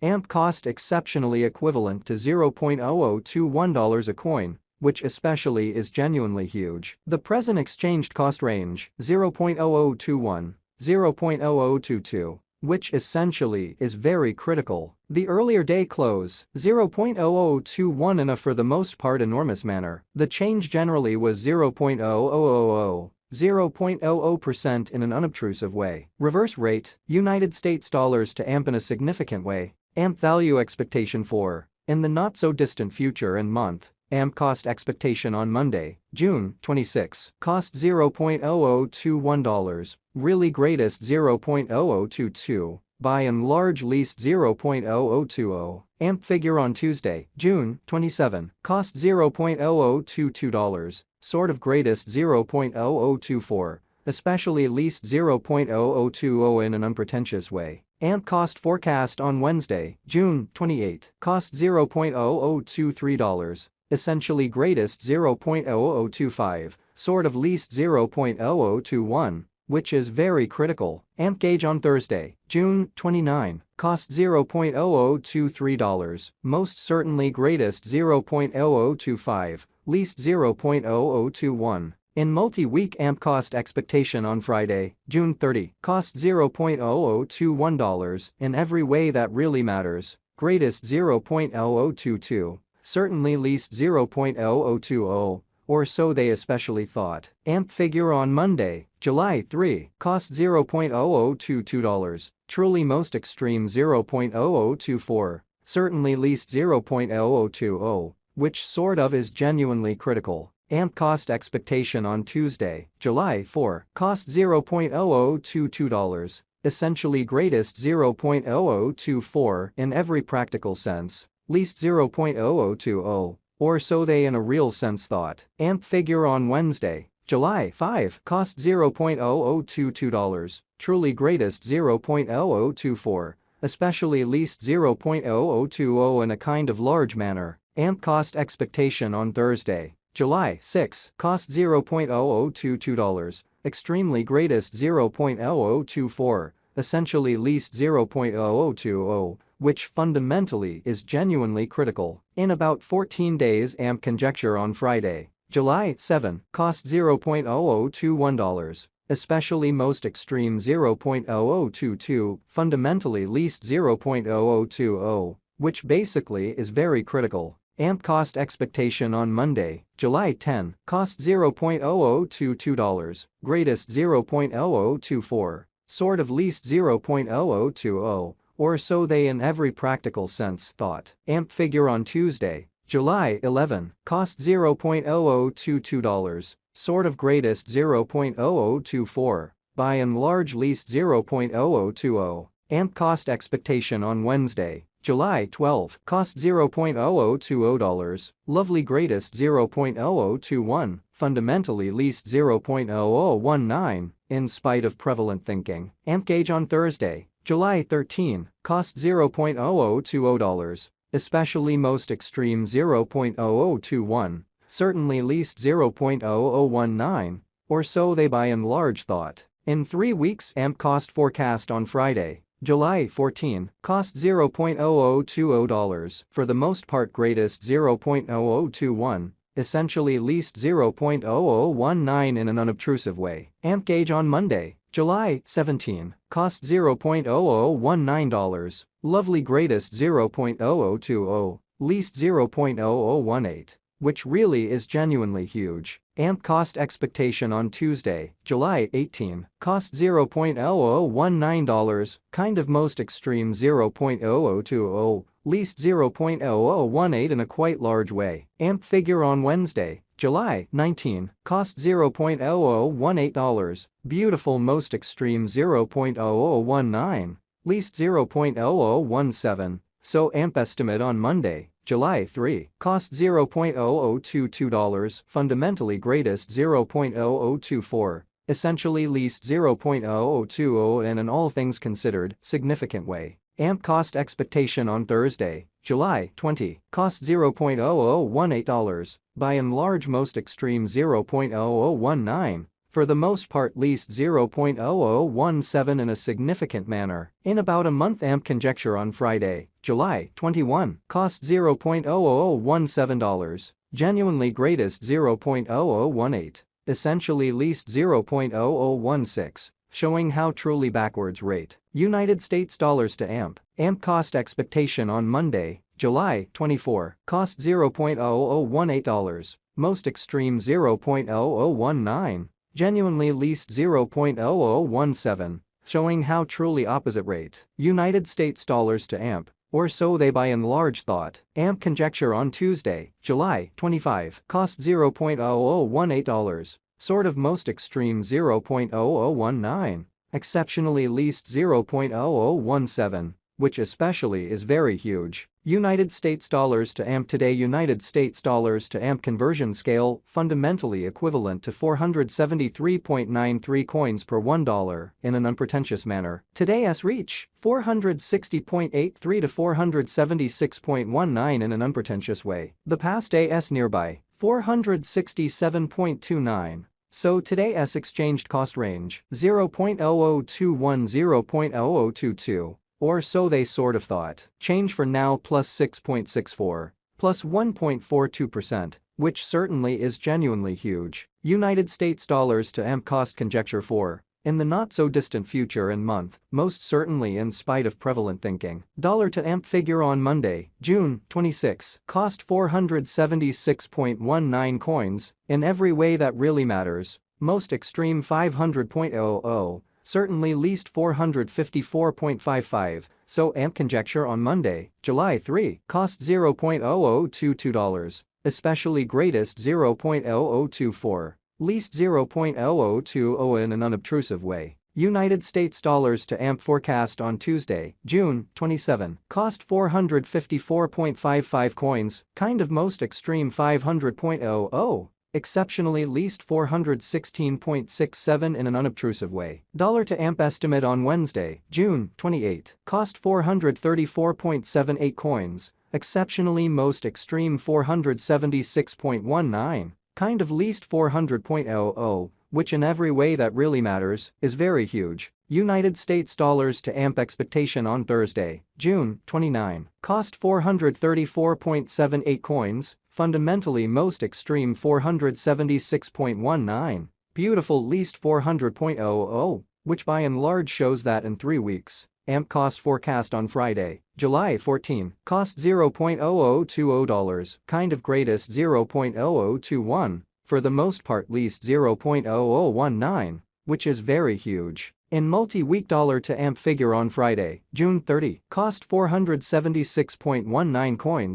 AMP cost exceptionally equivalent to $0.0021 a coin, which especially is genuinely huge. The present exchanged cost range, 0.0021, 0.0022, which essentially is very critical. The earlier day close, 0.0021 in a for the most part enormous manner. The change generally was 0.0000. 0.00% in an unobtrusive way. Reverse rate, United States dollars to AMP in a significant way. AMP value expectation for, in the not-so-distant future and month. AMP cost expectation on Monday, June 26, cost $0.0021, really greatest $0.0022, by and large least $0.0020. AMP figure on Tuesday, June 27, cost $0.0022, sort of greatest $0.0024, especially least $0.0020 in an unpretentious way. AMP cost forecast on Wednesday, June 28, cost $0.0023, essentially greatest $0.0025, sort of least $0.0021, which is very critical. AMP gauge on Thursday, June 29, cost $0.0023, most certainly greatest $0.0025, least $0.0021. In multi-week AMP cost expectation on Friday, June 30, cost $0.0021 in every way that really matters, greatest $0.0022, certainly least $0.0020, or so they especially thought. AMP figure on Monday, July 3, cost $0.0022, truly most extreme $0.0024, certainly least $0.0020, which sort of is genuinely critical. AMP cost expectation on Tuesday, July 4, cost $0.0022, essentially greatest $0.0024 in every practical sense, least $0.0020, or so they in a real sense thought. AMP figure on Wednesday, July 5, cost $0.0022, truly greatest $0.0024, especially least $0.0020 in a kind of large manner. AMP cost expectation on Thursday, July 6, cost $0.0022, extremely greatest $0.0024, essentially least $0.0020, which fundamentally is genuinely critical. In about 14 days AMP conjecture on Friday, July 7, cost $0.0021, especially most extreme $0.0022, fundamentally least $0.0020, which basically is very critical. AMP cost expectation on Monday, July 10, cost $0.0022, greatest $0.0024, sort of least $0.0020, or so they in every practical sense thought. AMP figure on Tuesday, July 11, cost $0.0022, sort of greatest $0.0024, by and large least $0.0020. AMP cost expectation on Wednesday, July 12, cost $0.0020, lovely greatest $0.0021, fundamentally least $0.0019, in spite of prevalent thinking. AMP gauge on Thursday, July 13, cost $0.0020, especially most extreme $0.0021, certainly least $0.0019, or so they by and large thought. In 3 weeks AMP cost forecast on Friday, July 14, cost $0.0020, for the most part greatest $0.0021, essentially least $0.0019 in an unobtrusive way. AMP gauge on Monday, July 17, cost $0.0019, lovely greatest $0.0020, least $0.0018, which really is genuinely huge. AMP cost expectation on Tuesday, July 18, cost $0.0019, kind of most extreme $0.0020, least $0.0018 in a quite large way. AMP figure on Wednesday, July 19, cost $0.0018, beautiful most extreme $0.0019, least $0.0017, so AMP estimate on Monday, July 3, cost $0.0022, fundamentally greatest $0.0024, essentially least $0.0020 and in all things considered, significant way. AMP cost expectation on Thursday, July 20, cost $0.0018, by and large most extreme $0.0019, for the most part least 0.0017 in a significant manner. In about a month, AMP conjecture on Friday, July 21, cost $0.0017, genuinely greatest 0.0018, essentially least 0.0016, showing how truly backwards rate. United States dollars to AMP. AMP cost expectation on Monday, July 24, cost $0.0018, most extreme 0.0019, genuinely least 0.0017, showing how truly opposite rate. United States dollars to AMP, or so they by and large thought. AMP conjecture on Tuesday, July 25, cost $0.0018, sort of most extreme 0.0019, exceptionally least 0.0017, which especially is very huge. United States dollars to AMP today. United States dollars to AMP conversion scale fundamentally equivalent to 473.93 coins per $1 in an unpretentious manner. Today's reach 460.83 to 476.19 in an unpretentious way. The past AS nearby 467.29. So today's exchanged cost range 0.0021 0.0022. Or so they sort of thought. Change for now plus 6.64, plus 1.42%, which certainly is genuinely huge. United States dollars to AMP cost conjecture for, in the not so distant future and month, most certainly in spite of prevalent thinking. Dollar to AMP figure on Monday, June 26, cost 476.19 coins, in every way that really matters, most extreme 500.00. Certainly least 454.55, so AMP conjecture on Monday, July 3, cost $0.0022, especially greatest 0.0024, least 0.0020 in an unobtrusive way. United States dollars to AMP forecast on Tuesday, June 27, cost 454.55 coins, kind of most extreme 500.00. Exceptionally least 416.67 in an unobtrusive way. Dollar to AMP estimate on Wednesday, June 28, cost 434.78 coins, exceptionally most extreme 476.19, kind of least 400.00, which in every way that really matters, is very huge. United States dollars to AMP expectation on Thursday, June 29, cost 434.78 coins, fundamentally most extreme 476.19, beautiful least 400.00, which by and large shows that in 3 weeks. AMP cost forecast on Friday, July 14, cost $0.0020, kind of greatest 0.0021, for the most part least 0.0019, which is very huge. In multi-week dollar to AMP figure on Friday, June 30, cost 476.19 coins,